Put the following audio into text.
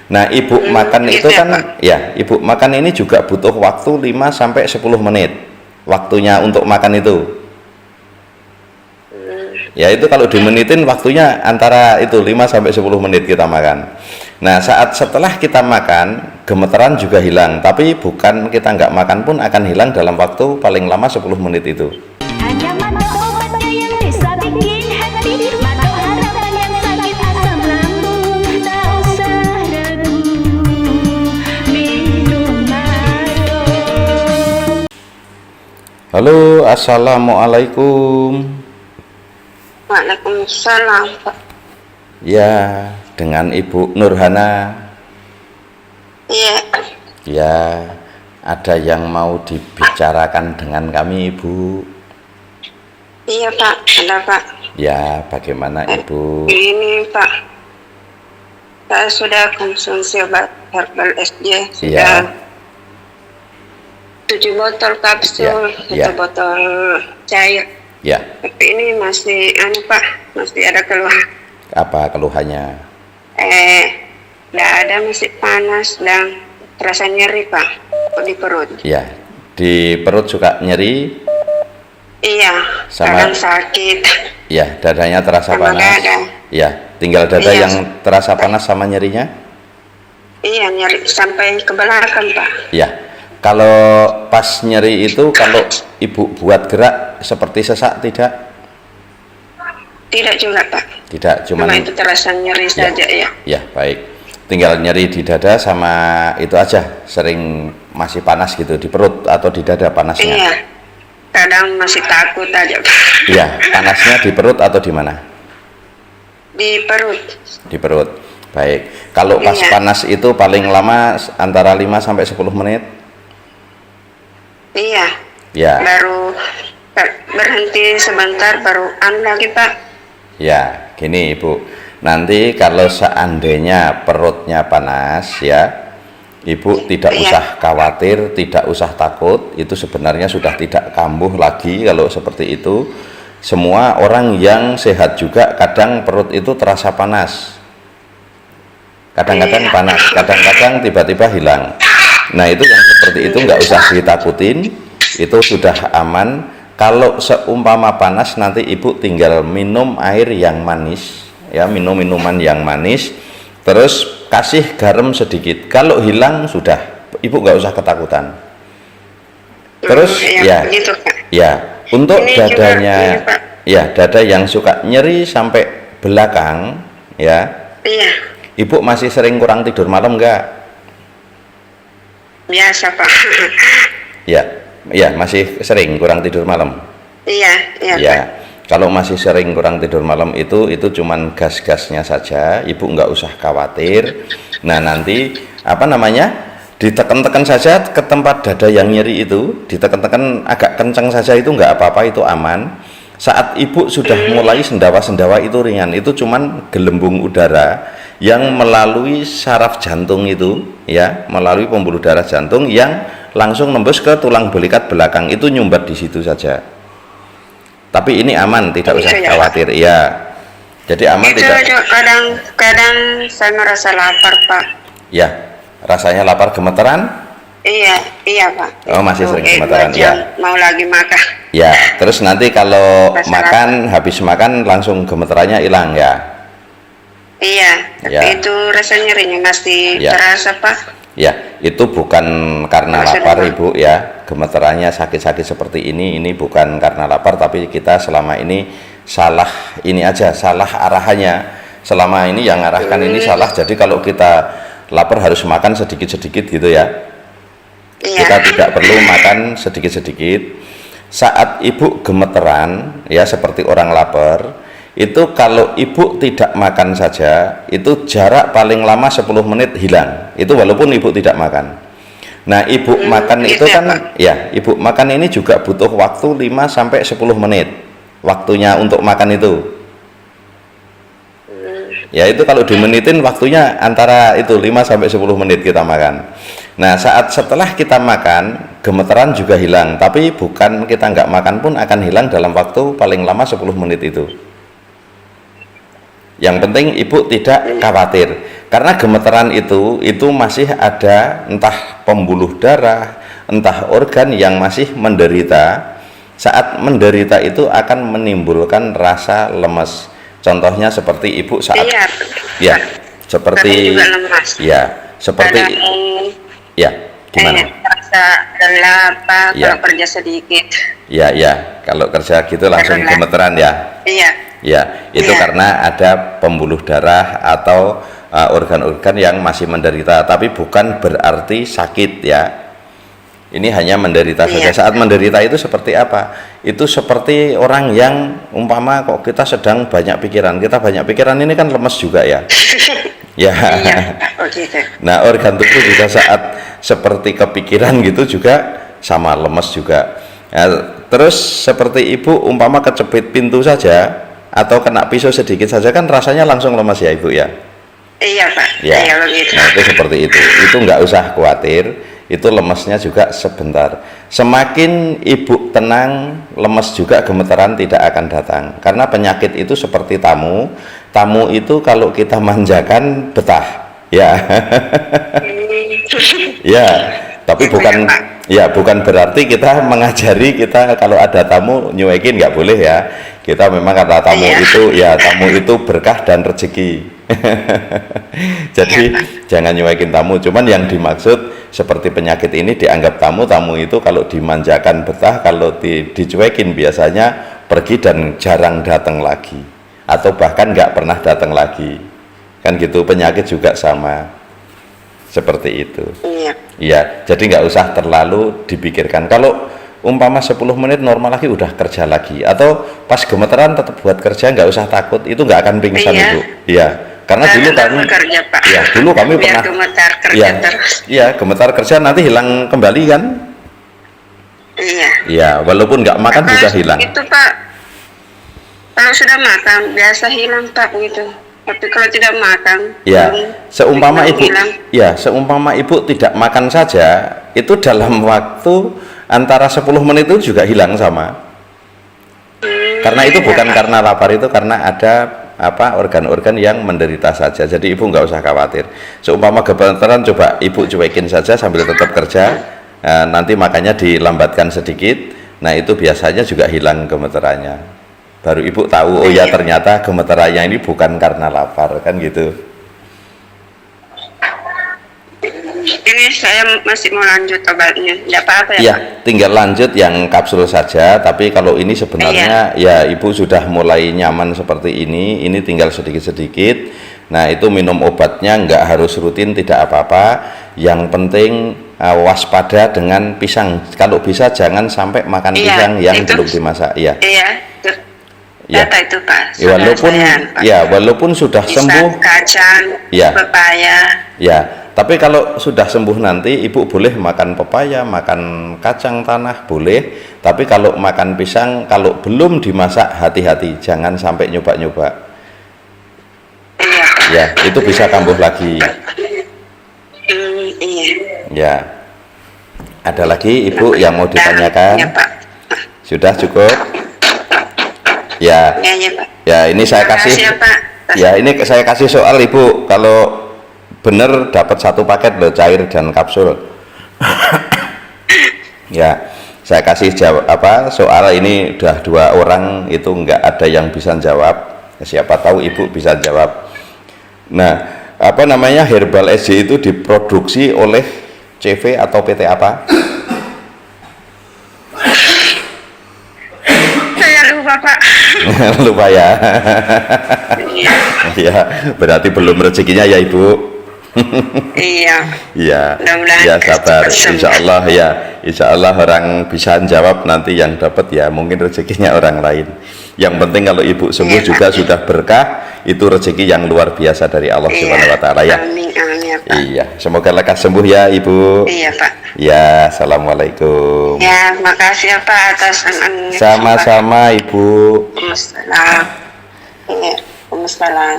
Nah, ibu makan itu Gitu ya, kan Pak. ya, ibu makan ini juga butuh waktu 5 sampai 10 menit. Waktunya untuk makan itu. Ya, itu kalau dimenitin waktunya antara itu 5 sampai 10 menit kita makan. Nah, saat setelah kita makan, gemeteran juga hilang, tapi bukan kita nggak makan pun akan hilang dalam waktu paling lama 10 menit itu. Hanya madu obatnya yang bisa bikin hati madu harapan yang sakit asam lambung. Tak usah ragu, minum madu. Halo, assalamualaikum. Waalaikumsalam, Pak. Ya, dengan Ibu Nurhana. Iya, Ya, ada yang mau dibicarakan dengan kami, Ibu. iya Pak, ada Pak. Ya, bagaimana Ibu? Ini Pak, saya sudah konsumsi obat herbal SJ, Iya. sudah 7 botol kapsul, Iya, 1 iya. botol cair. Ya, Tapi ini masih, Pak, masih ada keluhan. apa keluhannya? Dada masih panas dan terasa nyeri Pak, di perut. Ya, di perut juga nyeri. Iya, Sama- kadang sakit. Ya, dadanya terasa Sama panas. dada. Ya, tinggal dada Iya. yang terasa panas sama nyerinya. Iya, nyeri sampai ke belakang Pak. Ya, kalau pas nyeri itu, kalau Ibu buat gerak seperti sesak tidak? Tidak juga Pak. Tidak, Cuma cuman itu terasa nyeri saja ya. ya, baik. Tinggal nyeri di dada sama itu aja, sering masih panas gitu di perut atau di dada panasnya. Iya, kadang masih takut aja Pak. Iya, panasnya di perut atau di mana? Di perut. Di perut. Baik. Kalau pas Iya. panas itu paling lama antara 5 sampai 10 menit. Iya, Ya. baru berhenti sebentar baru lagi Pak. Ya, gini Ibu. Nanti kalau seandainya perutnya panas ya, Ibu tidak Iya. usah khawatir, tidak usah takut. Itu sebenarnya sudah tidak kambuh lagi kalau seperti itu. Semua orang yang sehat juga kadang perut itu terasa panas. Kadang-kadang Iya. panas, kadang-kadang tiba-tiba hilang. Nah, itu yang seperti itu nggak usah ditakutin. Itu sudah aman. Kalau seumpama panas, nanti Ibu tinggal minum air yang manis, ya, minum minuman yang manis, terus kasih garam sedikit. Kalau hilang sudah, Ibu nggak usah ketakutan. Terus ya, Begitu Pak. ya, untuk Ini juga, dadanya, ini, Pak. ya, dada yang suka nyeri sampai belakang, ya, Iya, Ibu masih sering kurang tidur malam nggak? biasa Pak. Ya, ya, masih sering kurang tidur malam. Iya, iya Ya, Pak. kalau masih sering kurang tidur malam itu cuman gas-gasnya saja. Ibu nggak usah khawatir. Nah, nanti apa namanya, ditekan-tekan saja ke tempat dada yang nyeri itu, ditekan-tekan agak kencang saja, itu nggak apa-apa, itu aman. Saat Ibu sudah mulai sendawa-sendawa itu ringan, itu cuman gelembung udara yang melalui saraf jantung itu, ya, melalui pembuluh darah jantung yang langsung nembus ke tulang belikat belakang, itu nyumbat di situ saja. Tapi ini aman, tidak usah Itu ya, khawatir. Ya, jadi aman, Itu tidak. juga kadang saya merasa lapar Pak. Ya, rasanya lapar, gemeteran. Iya, iya Pak. Oh, masih sering gemeteran, 2 jam, ya. mau lagi makan. Ya, terus nanti kalau Rasa makan, habis makan langsung gemeterannya hilang ya. Iya, tapi Ya. itu rasa nyerinya masih Ya. terasa Pak. Ya, itu bukan karena Masih lapar lemah. Ibu ya. Gemeterannya sakit-sakit seperti ini bukan karena lapar, tapi kita selama ini salah ini aja, salah arahannya. Selama ini yang arahkan ini salah. Jadi kalau kita lapar harus makan sedikit-sedikit gitu ya. Iya. Kita tidak perlu makan sedikit-sedikit. Saat Ibu gemeteran ya, seperti orang lapar, itu kalau Ibu tidak makan saja, itu jarak paling lama 10 menit hilang. Itu walaupun Ibu tidak makan. Nah, Ibu makan itu gitu ya, kan Pak. ya, Ibu makan ini juga butuh waktu 5 sampai 10 menit. Waktunya untuk makan itu. Ya, itu kalau dimenitin waktunya antara itu 5 sampai 10 menit kita makan. Nah, saat setelah kita makan, gemeteran juga hilang, tapi bukan kita nggak makan pun akan hilang dalam waktu paling lama 10 menit itu. Yang penting Ibu tidak khawatir. karena gemeteran itu masih ada entah pembuluh darah, entah organ yang masih menderita. Saat menderita itu akan menimbulkan rasa lemes. Contohnya seperti ibu saat Iya. ya, seperti Juga lemas. ya, seperti ya, gimana? Rasa lelah apa Ya. kalau kerja sedikit. Ya, ya, kalau kerja gitu langsung Karena- gemeteran ya. Iya. Ya, itu Iya. karena ada pembuluh darah atau organ-organ yang masih menderita, tapi bukan berarti sakit ya. Ini hanya menderita saja. Iya. Saat menderita itu seperti apa? Itu seperti orang yang umpama kok kita sedang banyak pikiran. Kita banyak pikiran ini kan lemes juga ya. Ya. Iya. Oh gitu. Nah, organ tubuh juga saat seperti kepikiran gitu juga sama lemes juga. Nah, terus seperti ibu umpama kecepit pintu saja atau kena pisau sedikit saja kan rasanya langsung lemes ya ibu ya. Iya Pak. Ya, Iya begitu. nah, itu seperti itu nggak usah khawatir, itu lemesnya juga sebentar. Semakin ibu tenang, lemes juga gemeteran tidak akan datang, karena penyakit itu seperti tamu itu kalau kita manjakan betah ya. Ya, tapi bukan ya, bukan berarti kita mengajari kita kalau ada tamu nyuekin, nggak boleh ya. Kita memang kata tamu Iya. itu ya, tamu itu berkah dan rezeki. Jadi jangan nyuekin tamu. Cuman yang dimaksud seperti penyakit ini dianggap tamu itu kalau dimanjakan betah, kalau dicuekin biasanya pergi dan jarang datang lagi, atau bahkan nggak pernah datang lagi. Kan gitu, penyakit juga sama seperti itu. Iya. Ya, jadi nggak usah terlalu dipikirkan. Kalau umpama 10 menit normal lagi udah kerja lagi, atau pas gemeteran tetap buat kerja, nggak usah takut, itu nggak akan pingsan Iya. ibu. Iya, karena dulu Tetap kami bekerja, Pak. ya dulu kami Biar pernah gemetar kerja ya, terus. iya, gemetar kerja nanti hilang kembali kan. Iya. Ya, walaupun nggak makan Apa juga hilang. Itu Pak. Kalau sudah makan biasa hilang Pak gitu. Tapi kalau tidak makan, Ya, seumpama belum ibu, hilang. ya seumpama ibu tidak makan saja, itu dalam waktu antara 10 menit itu juga hilang sama. Karena itu bukan karena lapar, itu karena ada apa organ-organ yang menderita saja. Jadi ibu nggak usah khawatir. Seumpama gemeteran, coba ibu cuekin saja sambil tetap kerja. Nanti makannya dilambatkan sedikit. Nah, itu biasanya juga hilang gemeterannya. Baru ibu tahu, oh ya ternyata gemeterannya ini bukan karena lapar, kan gitu. Ini saya masih mau lanjut obatnya. Tidak apa-apa ya, Ya, Pak? tinggal lanjut yang kapsul saja. Tapi kalau ini sebenarnya ya ibu sudah mulai nyaman seperti ini tinggal sedikit-sedikit. Nah, itu minum obatnya nggak harus rutin, tidak apa-apa. Yang penting waspada dengan pisang. Kalau bisa jangan sampai makan Iya, pisang yang itu. belum dimasak. Iya. Iya. Itu. Ya. Data itu Pak. Ya, walaupun Pak. ya walaupun sudah Pisang, sembuh, kacang, Ya. pepaya. ya. Tapi kalau sudah sembuh nanti ibu boleh makan pepaya, makan kacang tanah boleh. Tapi kalau makan pisang kalau belum dimasak hati-hati, jangan sampai nyoba-nyoba. Iya Pak. Ya, itu bisa kambuh lagi. Iya. Ya. Ada lagi ibu yang mau ditanyakan? Iya Pak. Sudah cukup? Ya. Iya Pak. Ya, ini saya Terima kasih. kasih ya, Pak. Ya, ini saya kasih soal ibu. Kalau benar dapat 1 paket loh, cair dan kapsul. Ya, saya kasih jawab soal ini udah 2 orang itu nggak ada yang bisa jawab. Siapa tahu ibu bisa jawab. Nah, Herbal SJ itu diproduksi oleh CV atau PT apa? Saya lupa Pak. Lupa ya. Iya. Ya, berarti belum rezekinya ya ibu. Iya. Ya, Mudah-mudahan ya sabar. cepat sembuh. Insya Allah ya, insya Allah orang bisa jawab nanti yang dapat ya mungkin rezekinya orang lain. Yang penting kalau ibu sembuh Iya, juga Pak. sudah berkah, itu rezeki yang luar biasa dari Allah Subhanahu Wa Taala ya. Amin, amin ya Pak. Iya, semoga lekas sembuh ya ibu. Iya Pak. Ya, assalamualaikum. Ya, makasih ya Pak atas Sama-sama ibu. Waalaikumsalam. Iya, Waalaikumsalam.